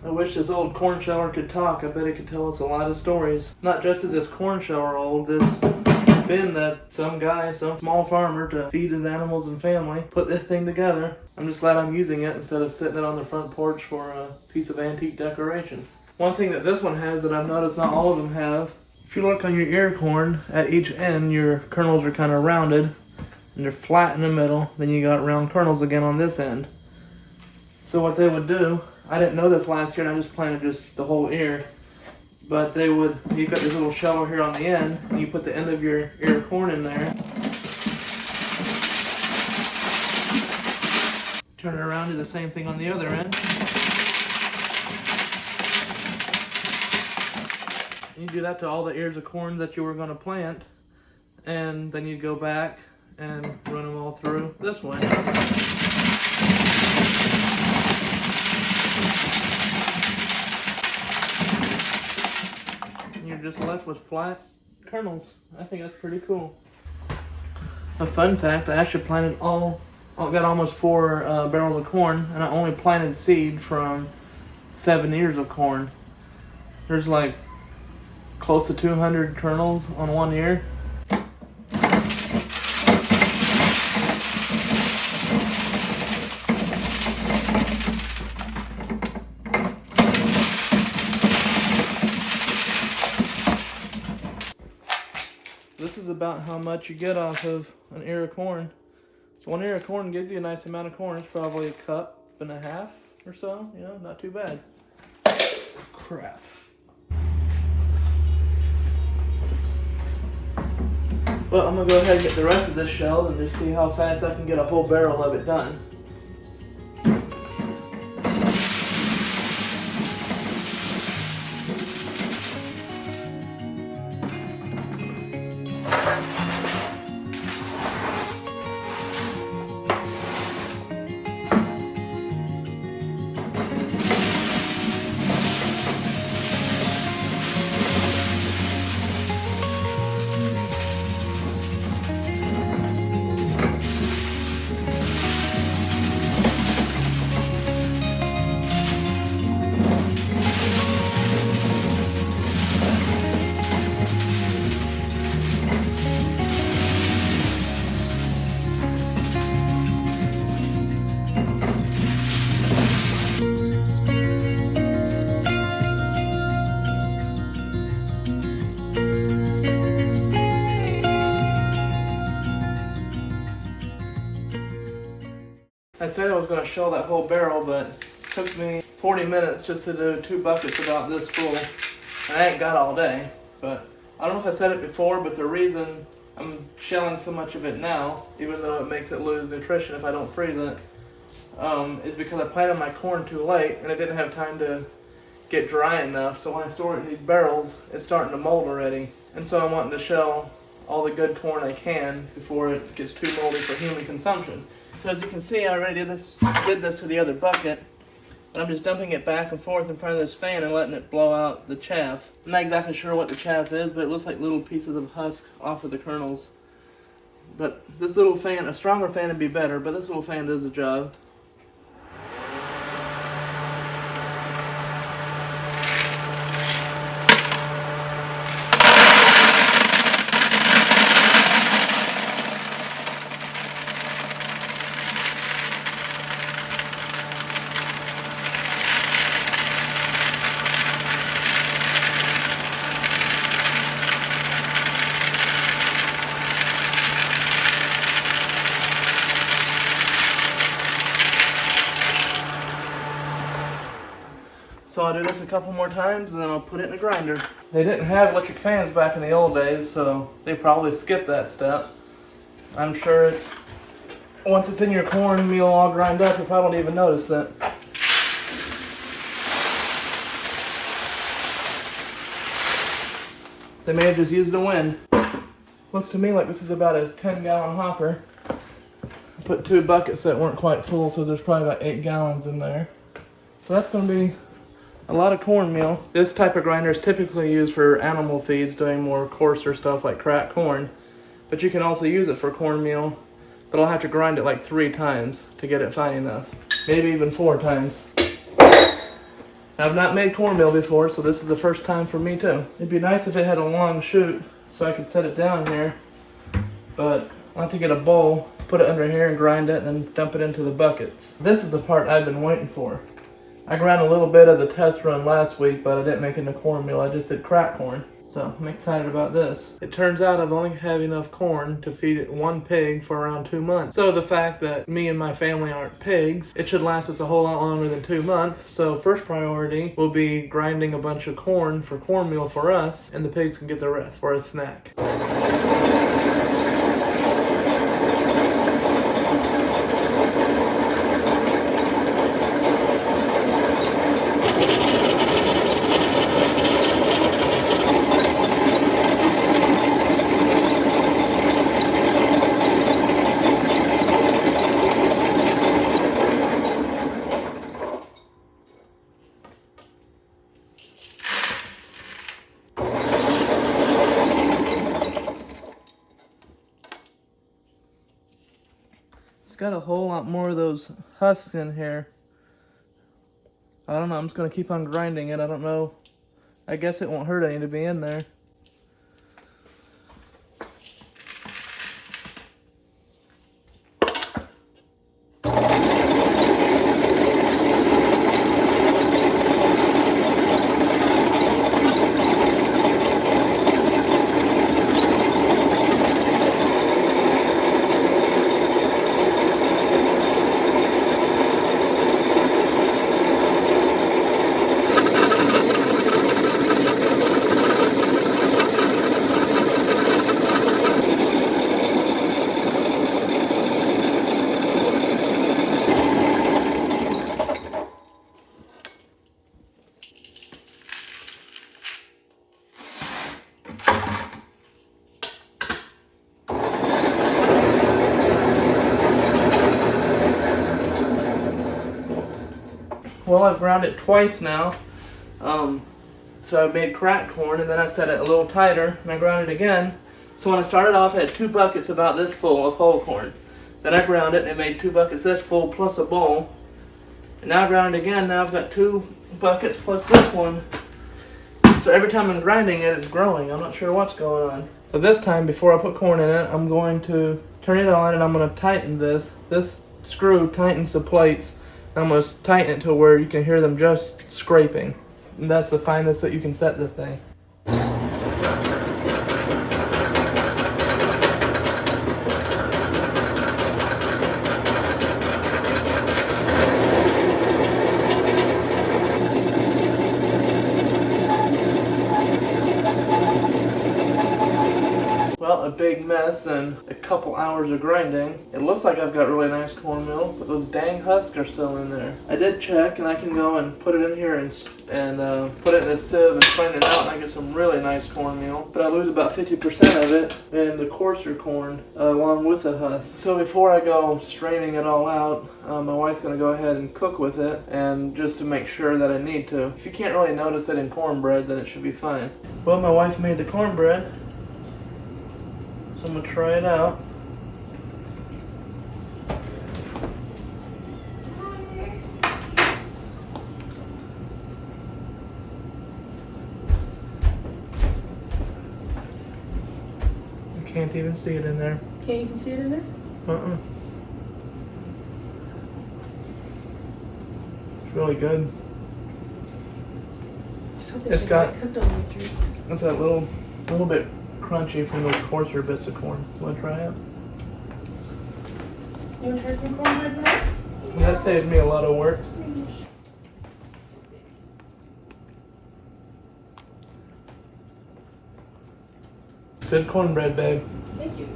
I wish this old corn shower could talk. I bet it could tell us a lot of stories. Not just is this corn shower old, this bin that some guy, some small farmer to feed his animals and family, put this thing together. I'm just glad I'm using it instead of sitting it on the front porch for a piece of antique decoration. One thing that this one has that I've noticed not all of them have, if you look on your ear corn, at each end your kernels are kind of rounded and they're flat in the middle. Then you got round kernels again on this end. So what they would do, I didn't know this last year and I just planted just the whole ear, but they would, you got this little shovel here on the end and you put the end of your ear corn in there, turn it around, do the same thing on the other end. You do that to all the ears of corn that you were going to plant, and then you go back and run them all through this way. And you're just left with flat kernels. I think that's pretty cool. A fun fact, I actually planted got almost 4 barrels of corn, and I only planted seed from 7 ears of corn. There's like close to 200 kernels on one ear. This is about how much you get off of an ear of corn. So 1 ear of corn gives you a nice amount of corn. It's probably 1.5 cups or so. You know, not too bad. Crap. Well, I'm going to go ahead and get the rest of this shelled and just see how fast I can get a whole barrel of it done. I said I was going to shell that whole barrel, but it took me 40 minutes just to do 2 buckets about this full. And I ain't got all day, but I don't know if I said it before, but the reason I'm shelling so much of it now, even though it makes it lose nutrition if I don't freeze it, is because I planted my corn too late and I didn't have time to get dry enough. So when I store it in these barrels, it's starting to mold already. And so I'm wanting to shell all the good corn I can before it gets too moldy for human consumption. So as you can see, I already did this to the other bucket, but I'm just dumping it back and forth in front of this fan and letting it blow out the chaff. I'm not exactly sure what the chaff is, but it looks like little pieces of husk off of the kernels. But this little fan, a stronger fan would be better, but this little fan does the job. So I'll do this a couple more times and then I'll put it in a grinder. They didn't have electric fans back in the old days, so they probably skipped that step. I'm sure once it's in your corn meal all grind up, you probably don't even notice it. They may have just used the wind. Looks to me like this is about a 10-gallon hopper. I put 2 buckets that weren't quite full, so there's probably about 8 gallons in there. So that's going to be a lot of cornmeal. This type of grinder is typically used for animal feeds, doing more coarser stuff like cracked corn. But you can also use it for cornmeal, but I'll have to grind it like 3 times to get it fine enough. Maybe even 4 times. I've not made cornmeal before, so this is the first time for me too. It'd be nice if it had a long chute so I could set it down here, but I'll have to get a bowl, put it under here and grind it, and then dump it into the buckets. This is the part I've been waiting for. I ground a little bit of the test run last week, but I didn't make it into cornmeal. I just did cracked corn. So I'm excited about this. It turns out I've only have enough corn to feed one pig for around 2 months. So the fact that me and my family aren't pigs, it should last us a whole lot longer than 2 months. So first priority will be grinding a bunch of corn for cornmeal for us, and the pigs can get the rest for a snack. It's got a whole lot more of those husks in here. I don't know, I'm just going to keep on grinding it. I don't know. I guess it won't hurt any to be in there. Well, I've ground it twice now. So I made cracked corn, and then I set it a little tighter, and I ground it again. So when I started off, I had 2 buckets about this full of whole corn. Then I ground it, and it made 2 buckets this full plus a bowl. And now I ground it again. Now I've got 2 buckets plus this one. So every time I'm grinding it, it's growing. I'm not sure what's going on. So this time, before I put corn in it, I'm going to turn it on, and I'm going to tighten this. This screw tightens the plates. I'm going to tighten it to where you can hear them just scraping. And that's the finest that you can set this thing. Well, a big mess and a couple hours of grinding. It looks like I've got really nice cornmeal, but those dang husks are still in there. I did check, and I can go and put it in here and put it in a sieve and strain it out, and I get some really nice cornmeal. But I lose about 50% of it in the coarser corn along with the husk. So before I go straining it all out, my wife's going to go ahead and cook with it, and just to make sure that I need to. If you can't really notice it in cornbread, then it should be fine. Well, my wife made the cornbread. So I'm going to try it out. I can't even see it in there. Can't even see it in there? It's really good. It's got cooked all the way through. It's that little bit crunchy from those coarser bits of corn. Want to try it? You want to try some cornbread now? That saves me a lot of work. Good cornbread, babe. Thank you.